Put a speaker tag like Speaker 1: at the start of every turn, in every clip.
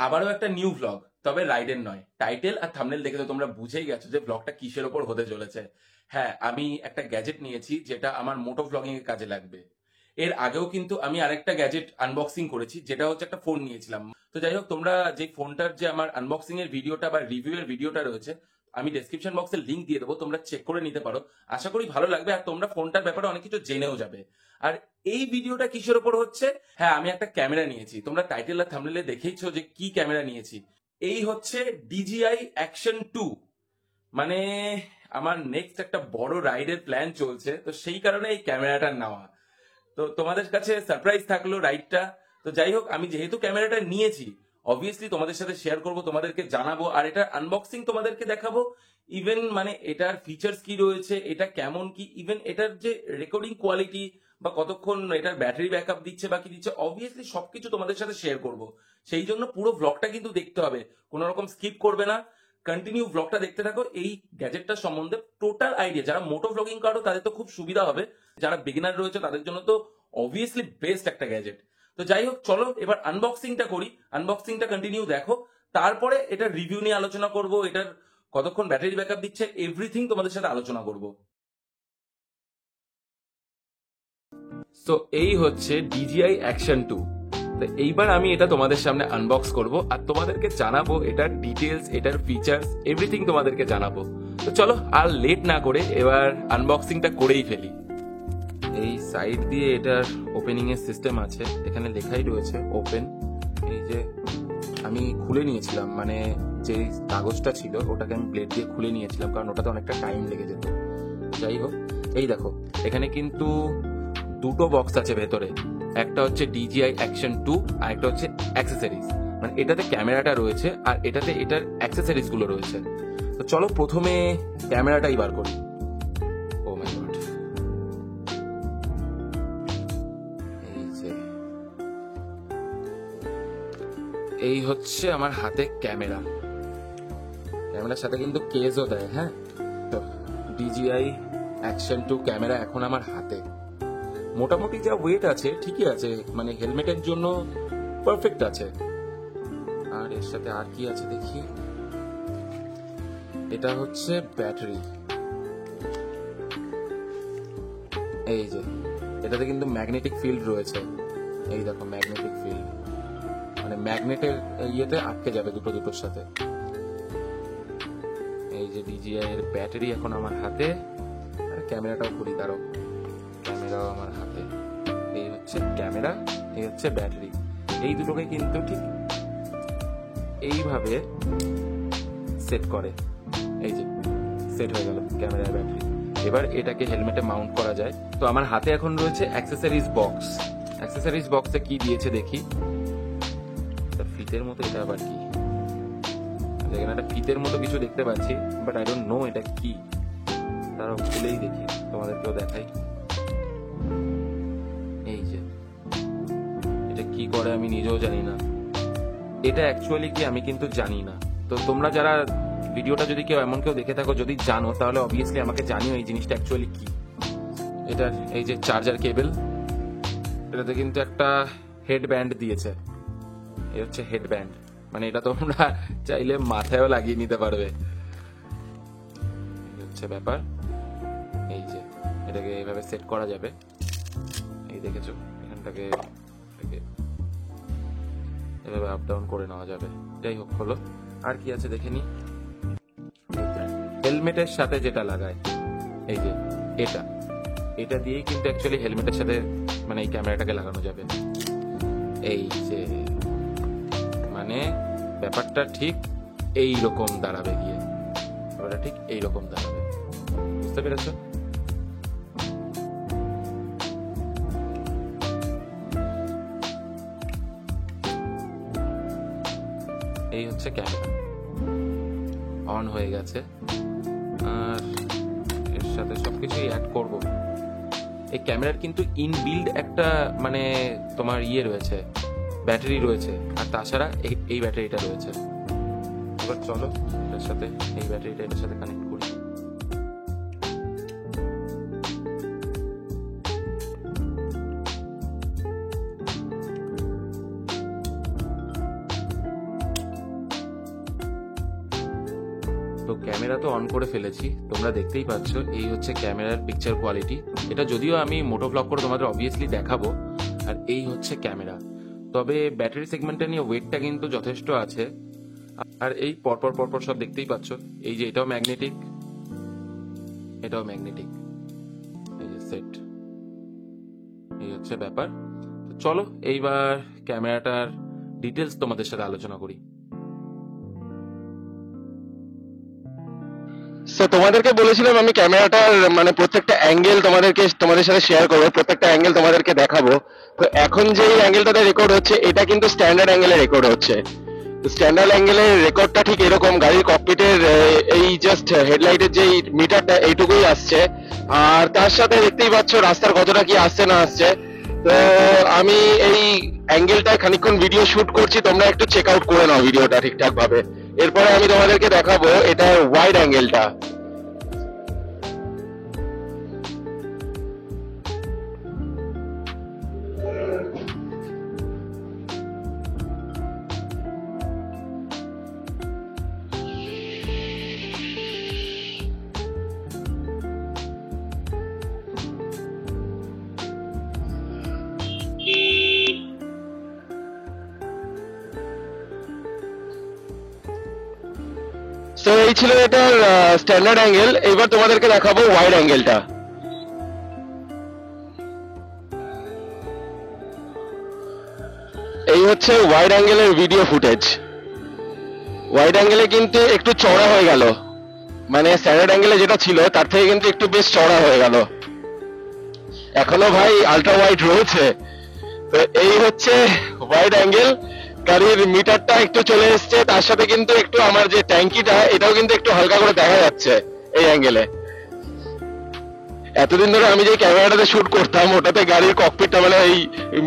Speaker 1: আবারও একটা new vlog, তবে রাইডের নয়। টাইটেল আর থাম্বনেল দেখে তো তোমরা বুঝেই গেছো যে ভ্লগটা কিসের ওপর হতে চলেছে। হ্যাঁ, আমি একটা গ্যাজেট নিয়েছি যেটা আমার মোটো ভ্লগিং এর কাজে লাগবে। এর আগেও কিন্তু আমি আরেকটা গ্যাজেট আনবক্সিং করেছি, যেটা হচ্ছে একটা ফোন নিয়েছিলাম। তো যাই হোক, তোমরা যে ফোনটার যে আমার আনবক্সিং এর ভিডিওটা বা রিভিউ এর ভিডিওটা রয়েছে, আমি ডেসক্রিপশন বক্সে লিংক দিয়ে দেবো, তোমরা চেক করে নিতে পারো। আশা করি ভালো লাগবে, আর তোমরা ফোনটার ব্যাপারে অনেক কিছু জেনেও যাবে। আর এই ভিডিওটা কিসের ওপর হচ্ছে? হ্যাঁ, আমি একটা ক্যামেরা নিয়েছি। তোমরা টাইটেল আর থাম্বনেলে দেখেইছো যে কি ক্যামেরা নিয়েছি। এই হচ্ছে DJI Action 2। মানে আমার নেক্সট একটা বড় রাইডের প্ল্যান চলছে, তো সেই কারণে এই ক্যামেরাটা নেওয়া। তো তোমাদের কাছে সারপ্রাইজ থাকলো রাইডটা। তো যাই হোক, আমি যেহেতু ক্যামেরাটা নিয়েছি, অবভিয়াসলি তোমাদের সাথে শেয়ার করব, তোমাদেরকে জানাবো, আর এটার আনবক্সিং তোমাদেরকে দেখাবো। ইভেন মানে এটার ফিচার্স কি রয়েছে, এটা কেমন কি, ইভেন এটার যে রেকর্ডিং কোয়ালিটি বা কতক্ষণ এটার ব্যাটারি ব্যাকআপ দিচ্ছে বা কি দিচ্ছে, অবভিয়াসলি সবকিছু তোমাদের সাথে শেয়ার করব। সেই জন্য পুরো ব্লগটা কিন্তু দেখতে হবে, কোনো রকম স্কিপ করবে না। কন্টিনিউ ব্লগটা দেখতে থাকো। এই গ্যাজেটটার সম্বন্ধে টোটাল আইডিয়া, যারা মোটো ব্লগিং করো তাদের তো খুব সুবিধা হবে, যারা বিগিনার রয়েছে তাদের জন্য তো অবভিয়াসলি বেস্ট একটা গ্যাজেট। তো যাই হোক, চলো এবার আনবক্সিংটা করি। আনবক্সিংটা কন্টিনিউ দেখো, তারপরে এটার রিভিউ নিয়ে আলোচনা করব, এটার কতক্ষণ ব্যাটারি ব্যাকআপ দিচ্ছে, এভরিথিং তোমাদের সাথে আলোচনা করব। তো এই হচ্ছে DJI Action 2। তো এইবার আমি এটা তোমাদের সামনে আনবক্স করব, আর তোমাদেরকে জানাবো এটার ডিটেলস, এটার ফিচার্স, এভরিথিং তোমাদেরকে জানাবো। তো চলো আর লেট না করে এবার আনবক্সিংটা করেই ফেলি। এই সাইড দিয়ে এটার ওপেনিং এর সিস্টেম আছে, এখানে লেখাই রয়েছে ওপেন। এই যে আমি খুলে নিয়েছিলাম, মানে যে কাগজটা ছিল ওটাকে আমি ব্লেড দিয়ে খুলে নিয়েছিলাম, কারণ ওটাতে অনেকটা টাইম লেগে যেত। যাই হোক, এই দেখো এখানে কিন্তু দুটো বক্স আছে ভেতরে। একটা হচ্ছে DJI Action 2 আর একটা হচ্ছে অ্যাক্সেসরিজ। মানে এটাতে ক্যামেরাটা রয়েছে আর এটাতে এটার অ্যাক্সেসরিজ গুলো রয়েছে। তো চলো প্রথমে ক্যামেরাটাই বার করি। ও মাই গড, এই হচ্ছে আমার হাতে ক্যামেরা। ক্যামেরার সাথে কিন্তু কেসও দেয়। হ্যাঁ, তো DJI Action 2 ক্যামেরা এখন আমার হাতে। মোটামুটি যা ওয়েট আছে ঠিকই আছে, মানে হেলমেটের জন্য পারফেক্ট আছে। আর এর সাথে আর কি আছে দেখি। এটা হচ্ছে ব্যাটারি। এই যে এটাতে কিন্তু ম্যাগনেটিক ফিল্ড রয়েছে। এই দেখো ম্যাগনেটিক ফিল্ড, মানে ম্যাগনেটের ইয়েতে আটকে যাবে দুটোর সাথে। এই যে DJI এর ব্যাটারি এখন আমার হাতে, আর ক্যামেরাটাও খুলি, তারও ক্যামেরাও আমার হাতে। এই হচ্ছে ক্যামেরা, এই হচ্ছে ব্যাটারি। এই দুটোকে কিন্তু ঠিক এইভাবে সেট করে। এই যে সেট হয়ে গেল ক্যামেরা আর ব্যাটারি। এবার এটাকে হেলমেটে মাউন্ট করা যায়। তো আমার হাতে এখন রয়েছে অ্যাক্সেসরিজ বক্স। অ্যাক্সেসরিজ বক্সে কি দিয়েছে দেখি। ফিতের মতো, এটা আবার কি? এখানে একটা ফিতের মতো কিছু দেখতে পাচ্ছি, বাট আই ডোন্ট নো এটা কি। তারাও খুলেই দেখি, তোমাদেরকেও দেখাই। এই যে এটা কি করে আমি নিজেও জানি না। এটা অ্যাকচুয়ালি কি আমি কিন্তু জানি না। তো তোমরা যারা ভিডিওটা যদি কেউ এমন কেউ দেখে থাকো, যদি জানো তাহলে অবভিয়াসলি আমাকে জানিও এই জিনিসটা অ্যাকচুয়ালি কি। এটার এই যে চার্জার কেবল, এটাতে কিন্তু একটা হেডব্যান্ড দিয়েছে। এই হচ্ছে হেডব্যান্ড, মানে এটা তোমরা চাইলে মাথায়ও লাগিয়ে নিতে পারবে। এই হচ্ছে ব্যাপার। এই যে এটাকে এইভাবে সেট করা যাবে। এই দেখেছো, এখানটাকে এভাবে আপ ডাউন করে নেওয়া যাবে। যাই হোক, হলো। আর কি আছে দেখে নি। হেলমেটের সাথে যেটা লাগায়, এই যে এটা দিয়েই কিন্তু অ্যাকচুয়ালি হেলমেটের সাথে মানে এই ক্যামেরাটাকে লাগানো যাবে। এই যে মানে ব্যাপারটা ঠিক এই রকম দাঁড়াবে গিয়ে, ব্যাপারটা ঠিক এই রকম দাঁড়াবে। বুঝতে পেরেছো? এই হচ্ছে ক্যামেরা, অন হয়ে গেছে। আর এর সাথে সবকিছুই অ্যাড করব। এই ক্যামেরার কিন্তু ইনবিল্ড একটা মানে তোমার ইয়ে রয়েছে, ব্যাটারি রয়েছে, আর তাছাড়া এই ব্যাটারিটা রয়েছে। এবার চলো এটার সাথে এই ব্যাটারিটা এটার সাথে কানেক্ট করি। তো ক্যামেরা তো অন করে ফেলেছি, তোমরা দেখতেই পাচ্ছ এই হচ্ছে ক্যামেরার পিকচার কোয়ালিটি। এটা যদিও আমি মোটো ব্লগ করে তোমাদের অবভিয়াসলি দেখাবো। আর এই হচ্ছে ক্যামেরা। তবে ব্যাটারি সেগমেন্টটা নিয়ে ওয়েটটা কিন্তু যথেষ্ট আছে। আর এই পরপর পরপর সব দেখতেই পাচ্ছ, এই যে এটাও ম্যাগনেটিক, এটাও ম্যাগনেটিক, এই যে সেট, এই হচ্ছে ব্যাপার। তো চলো এইবার ক্যামেরাটার ডিটেলস তোমাদের সাথে আলোচনা করি।
Speaker 2: তো তোমাদেরকে বলেছিলাম আমি ক্যামেরাটার মানে প্রত্যেকটা অ্যাঙ্গেল তোমাদের সাথে শেয়ার করবো, প্রত্যেকটা অ্যাঙ্গেল তোমাদেরকে দেখাবো। তো এখন যে অ্যাঙ্গেলটাতে রেকর্ড হচ্ছে এটা কিন্তু স্ট্যান্ডার্ড অ্যাঙ্গেলে রেকর্ড হচ্ছে। স্ট্যান্ডার্ড অ্যাঙ্গেলের রেকর্ডটা ঠিক এরকম, গাড়ির ককপিটের এই জাস্ট হেডলাইটের যে মিটারটা এইটুকুই আসছে। আর তার সাথে দেখতেই পাচ্ছ রাস্তার কতটা কি আসছে না আসছে। তো আমি এই অ্যাঙ্গেলটায় খানিকক্ষণ ভিডিও শুট করছি, তোমরা একটু চেক আউট করে নাও ভিডিওটা ঠিকঠাক ভাবে। এরপরে আমি তোমাদেরকে দেখাবো এটার ওয়াইড অ্যাঙ্গেলটা। তো এই ছিল এটার স্ট্যান্ডার্ড অ্যাঙ্গেল। এবার তোমাদেরকে দেখাবো ওয়াইড অ্যাঙ্গেলটা। এই হচ্ছে ওয়াইড অ্যাঙ্গেলের ভিডিও ফুটেজ। ওয়াইড অ্যাঙ্গেলে কিন্তু একটু চড়া হয়ে গেল, মানে স্ট্যান্ডার্ড অ্যাঙ্গেলে যেটা ছিল তার থেকে কিন্তু একটু বেশ চড়া হয়ে গেল। এখনো ভাই আল্ট্রা ওয়াইড রয়েছে। তো এই হচ্ছে ওয়াইড অ্যাঙ্গেল। গাড়ির মিটারটা একটু চলে এসছে, তার সাথে কিন্তু একটু আমার যে ট্যাঙ্কিটা এটাও কিন্তু একটু হালকা করে দেখা যাচ্ছে এই অ্যাঙ্গেলে। এতদিন ধরে আমি যে ক্যামেরাটাতে শুট করতাম ওটাতে গাড়ির ককপিটটা মানে এই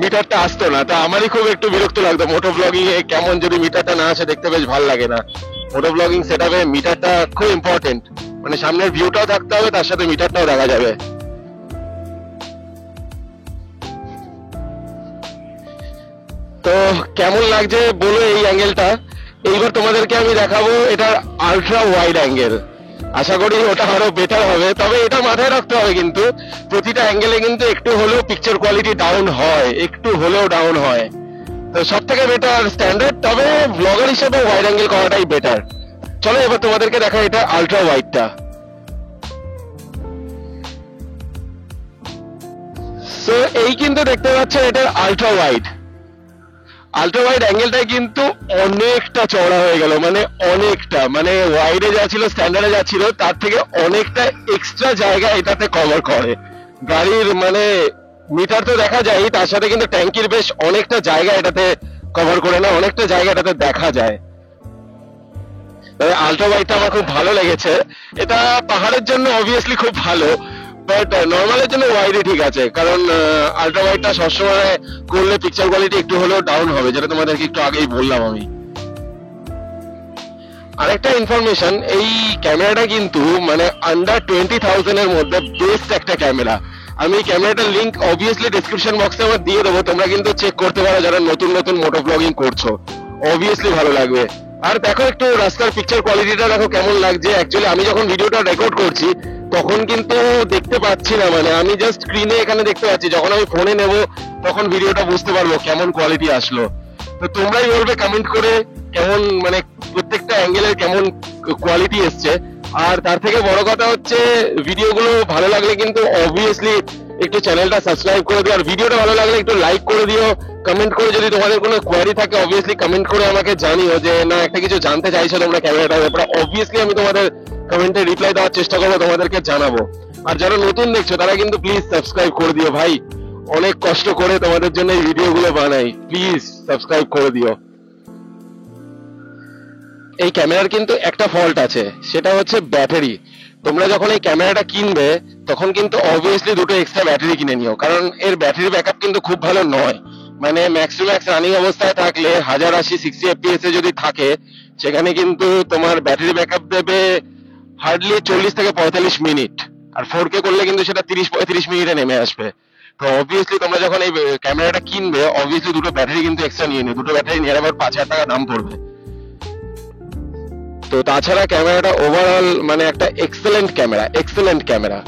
Speaker 2: মিটারটা আসতো না, তা আমারই খুব একটু বিরক্ত লাগতো। মোটো ব্লগিং এ কেমন যদি মিটারটা না আসে দেখতে বেশ ভালো লাগে না। মোটো ব্লগিং সেটআপে মিটারটা খুব ইম্পর্টেন্ট, মানে সামনের ভিউটাও থাকতে হবে, তার সাথে মিটারটাও দেখা যাবে। তো কেমন লাগছে বলো এই অ্যাঙ্গেলটা। এইবার তোমাদেরকে আমি দেখাবো এটার আলট্রা ওয়াইড অ্যাঙ্গেল। আশা করি ওটা আরো বেটার হবে, তবে এটা মাথায় রাখতে হবে কিন্তু প্রতিটা অ্যাঙ্গেলে কিন্তু একটু হলেও পিকচার কোয়ালিটি ডাউন হয়, একটু হলেও ডাউন হয়। তো সব থেকে বেটার স্ট্যান্ডার্ড, তবে ব্লগার হিসেবে ওয়াইড অ্যাঙ্গেল করাটাই বেটার। চলো এবার তোমাদেরকে দেখা এটা আলট্রা ওয়াইডটা। তো এই কিন্তু দেখতে পাচ্ছ এটার আলট্রা ওয়াইড। আলট্রা ওয়াইড অ্যাঙ্গেলটাই কিন্তু অনেকটা চওড়া হয়ে গেল, মানে অনেকটা, মানে ওয়াইডে যা ছিল স্ট্যান্ডার্ডে যা ছিল তার থেকে অনেকটা এক্সট্রা জায়গা এটাতে কভার করে। গাড়ির মানে মিটার তো দেখা যায়, তার সাথে কিন্তু ট্যাঙ্কির বেশ অনেকটা জায়গা এটাতে কভার করে, না অনেকটা জায়গা এটাতে দেখা যায়। তবে আলট্রা ওয়াইডটা আমার খুব ভালো লেগেছে। এটা পাহাড়ের জন্য অবভিয়াসলি খুব ভালো, বাট নর্মালের জন্য ওয়াইডই ঠিক আছে, কারণ আলট্রা ওয়াইডটা সবসময় করলে পিকচার কোয়ালিটি একটু হলেও ডাউন হবে, যেটা তোমাদেরকে একটু আগেই বললাম আমি। আরেকটা ইনফরমেশন, এই ক্যামেরাটা কিন্তু মানে আন্ডার 20,000 এর মধ্যে বেস্ট একটা ক্যামেরা। আমি ক্যামেরাটার লিংক অবভিয়াসলি ডেসক্রিপশন বক্সে আমার দিয়ে দেবো, তোমরা কিন্তু চেক করতে পারো যারা নতুন নতুন মোটো ব্লগিং করছো, অবভিয়াসলি ভালো লাগবে। আর দেখো একটু রাস্তার পিকচার কোয়ালিটিটা দেখো কেমন লাগছে। অ্যাকচুয়ালি আমি যখন ভিডিওটা রেকর্ড করছি তখন কিন্তু দেখতে পাচ্ছি না, মানে আমি জাস্ট স্ক্রিনে এখানে দেখতে পাচ্ছি, যখন আমি ফোনে নেব তখন ভিডিওটা বুঝতে পারবো কেমন কোয়ালিটি আসলো। তো তোমরাই বলবে কমেন্ট করে কেমন, মানে প্রত্যেকটা অ্যাঙ্গেলের কেমন কোয়ালিটি এসছে। আর তার থেকে বড় কথা হচ্ছে ভিডিওগুলো ভালো লাগলে কিন্তু অবভিয়াসলি একটু চ্যানেলটা সাবস্ক্রাইব করে দিও, আর ভিডিওটা ভালো লাগলে একটু লাইক করে দিও। কমেন্ট করে যদি তোমাদের কোনো কোয়ারি থাকে অবভিয়াসলি কমেন্ট করে আমাকে জানিও, যে না একটা কিছু জানতে চাইছো তোমরা ক্যামেরাটার ব্যাপারে, অবভিয়াসলি আমি তোমাদের কমেন্টে রিপ্লাই দেওয়ার চেষ্টা করবো, তোমাদেরকে জানাবো। আর যারা নতুন দেখছো তারা কিন্তু প্লিজ সাবস্ক্রাইব করে দিও ভাই, অনেক কষ্ট করে তোমাদের জন্য এই ভিডিওগুলো বানাই, প্লিজ সাবস্ক্রাইব করে দিও। এই ক্যামেরার কিন্তু একটা ফল্ট আছে, সেটা হচ্ছে ব্যাটারি। তোমরা যখন এই ক্যামেরাটা কিনবে তখন কিন্তু অবভিয়াসলি দুটো এক্সট্রা ব্যাটারি কিনে নিও, কারণ এর ব্যাটারি ব্যাকআপ কিন্তু খুব ভালো নয়। মানে ম্যাক্স টু ম্যাক্স রানিং অবস্থায় থাকলে 1080 60 fps এ যদি থাকে, সেখানে কিন্তু তোমার ব্যাটারি ব্যাকআপ দেবে হার্ডলি 40 থেকে 45 মিনিট, আর 4K করলে কিন্তু সেটা 30-35 মিনিটে নেমে আসবে। তো অবভিয়াসলি তোমরা যখন এই ক্যামেরাটা কিনবে অবভিয়াসলি দুটো ব্যাটারি কিন্তু এক্সট্রা নিয়ে নিও, দুটো ব্যাটারি নিয়ে আবার 5,000 টাকা দাম পড়বে। তো তাছাড়া ক্যামেরাটা ওভারঅল মানে একটা এক্সেলেন্ট ক্যামেরা,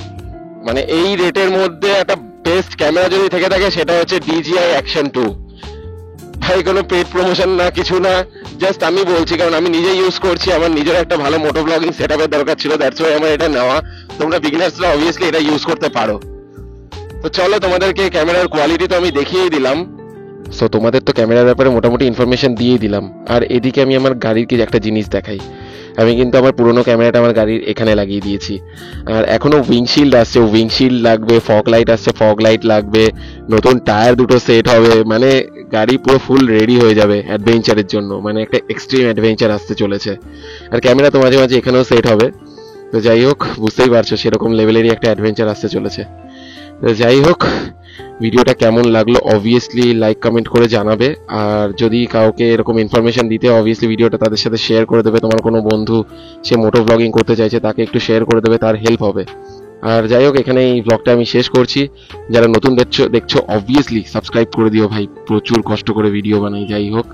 Speaker 2: মানে এই রেটের মধ্যে একটা বেস্ট ক্যামেরা যদি থেকে থাকে সেটা হচ্ছে DJI Action 2। ভাই কোনো পেড প্রমোশন না, কিছু না, জাস্ট আমি বলছি কারণ আমি নিজে ইউজ করছি, আমার নিজের একটা ভালো মোটো ব্লগিং সেটআপের দরকার ছিল, দ্যাটস ওয়াই আমার এটা নেওয়া। তোমরা বিগিনার্সরা অবভিয়াসলি এটা ইউজ করতে পারো। তো চলো তোমাদেরকে ক্যামেরার কোয়ালিটি তো আমি দেখিয়েই দিলাম, সো তোমাদের তো ক্যামেরার ব্যাপারে মোটামুটি ইনফরমেশন দিয়ে দিলাম। আর এদিকে আমি আমার গাড়ির কি একটা জিনিস দেখাই, আমি কিন্তু আমার পুরোনো ক্যামেরাটা আমার গাড়ির এখানে লাগিয়ে দিয়েছি, আর এখনো উইংশিল্ড আসছে, উইংশিল্ড লাগবে, ফগ লাইট আসছে, ফগ লাইট লাগবে, নতুন টায়ার দুটো সেট হবে, মানে গাড়ি পুরো ফুল রেডি হয়ে যাবে অ্যাডভেঞ্চারের জন্য, মানে একটা এক্সট্রিম অ্যাডভেঞ্চার আসতে চলেছে। আর ক্যামেরা তো মাঝে মাঝে এখানেও সেট হবে। তো যাই হোক, বুঝতেই পারছো সেরকম লেভেলেরই একটা অ্যাডভেঞ্চার আসতে চলেছে। তো যাই হোক, ভিডিওটা কেমন লাগলো অবভিয়াসলি লাইক কমেন্ট করে জানাবে, আর যদি কাউকে এরকম ইনফরমেশন দিতে অবভিয়াসলি ভিডিওটা তাদের সাথে শেয়ার করে দেবে। তোমার কোনো বন্ধু সে মোটো ব্লগিং করতে চাইছে তাকে একটু শেয়ার করে দেবে, তার হেল্প হবে। আর যাই হোক, এখানে এই ব্লগটা আমি শেষ করছি। যারা নতুন দেখছো অবভিয়াসলি সাবস্ক্রাইব করে দিও ভাই, প্রচুর কষ্ট করে ভিডিও বানাই, যাই হোক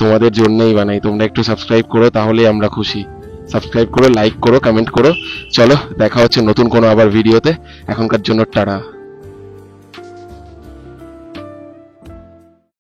Speaker 2: তোমাদের জন্যই বানাই, তোমরা একটু সাবস্ক্রাইব করো তাহলেই আমরা খুশি। সাবস্ক্রাইব করো, লাইক করো, কমেন্ট করো। চলো দেখা হচ্ছে নতুন কোনো আবার ভিডিওতে, এখনকার জন্য টাটা।